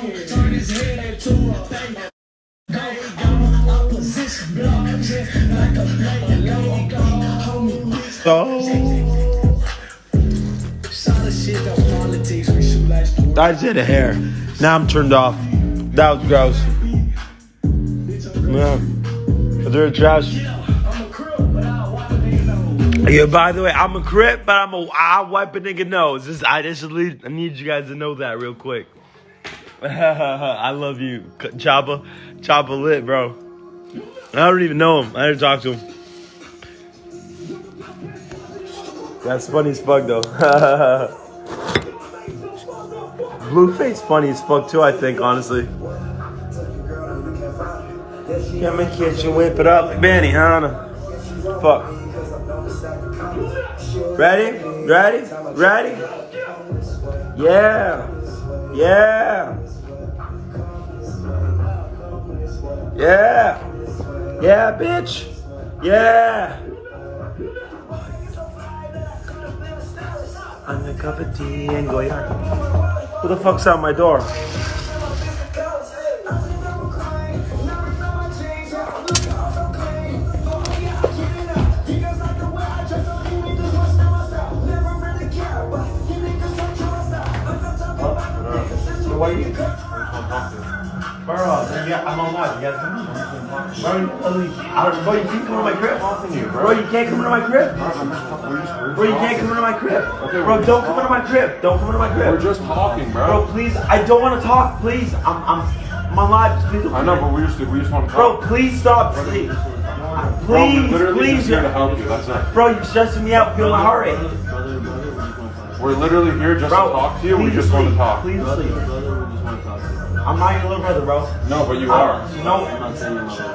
Turn his head into a thing. I just hit a hair. Now I'm turned off. That was gross. Yeah. Is there a trash? Yeah, by the way, I'm a crip, but I wipe a nigga nose. I need you guys to know that real quick. I love you. Choppa lit, bro. I don't even know him. I didn't talk to him. That's funny as fuck, though. Blueface funny as fuck, too, I think, honestly. Can't make kitchen whip it up like Benny, huh? Fuck. Ready? Ready? Ready? Yeah. Yeah. Yeah. Yeah, bitch. Yeah. I'm a cup of tea and go yard. Who the fuck's out my door? What are you? Bro, I'm on live. You guys come on. Bro, you can't come to my crib. Bro, you can't come into my crib. Bro, you can't come into my crib. Bro, don't come into my crib. Don't come into my crib. We're just talking, bro. Bro, please, I don't want to talk. Please, I'm on live. Please. I know, but we just want to talk. Bro, please stop. Please. Please, please. Here to help you. That's it. Bro, you're stressing me out. Feel my heart rate. We're literally here just to talk to you. We just want to talk. Please sleep. I'm not your little brother, bro. No, but you are. No. I'm not saying you're my little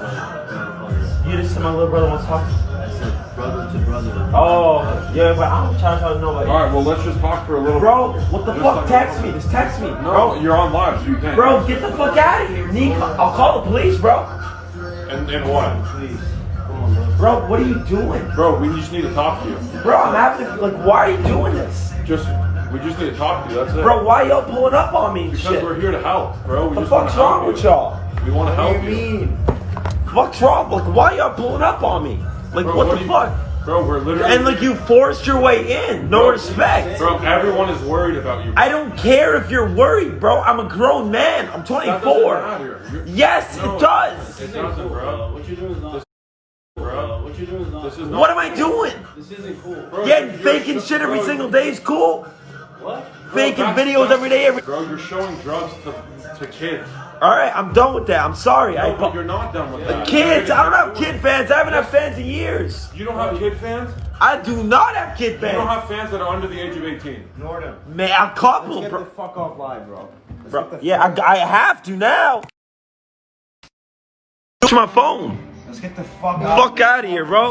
brother. You just said my little brother wants to talk. I said brother to brother. Oh, yeah, but I'm trying to talk to nobody. Alright, well, let's just talk for a little Bro, bit. what the fuck? Text me. Just text me. No, bro. you're on live, so you can't. Bro, get the fuck out of here. Nick, I'll call the police, bro. And what? Please. Come on, bro. Bro, what are you doing? Bro, we just need to talk to you. Bro, I'm having to, like, why are you doing this? We just need to talk to you, that's it. Bro, why y'all pulling up on me and Because shit? we're here to help, bro. What the fuck's wrong with y'all? We want to help you. What do you mean? Fuck's wrong? Like, why y'all pulling up on me? Like, Bro, what the fuck? Bro, we're literally... And, like, you forced your way in. No respect. Bro, everyone is worried about you. I don't care if you're worried, bro. I'm a grown man. I'm 24. That doesn't matter. Yes, No, it does. It doesn't, bro. What you're doing is not. Bro, What you're doing is not. this is not... What am I doing? This isn't cool. Bro, Yeah, you're faking shit every single day is cool. What? Faking Bro, videos every day. Bro, you're showing drugs to kids. All right, I'm done with that. I'm sorry. No, but you're not done with that. Kids, I don't have kid fans. I haven't had fans in years. You don't have kid fans? I do not have kid You don't fans. have fans that are under the age of 18. Norton. Man, a couple, Get bro. the fuck off live, bro. Yeah, I have to now. It's my phone. Let's get the fuck out. Fuck out of here, bro.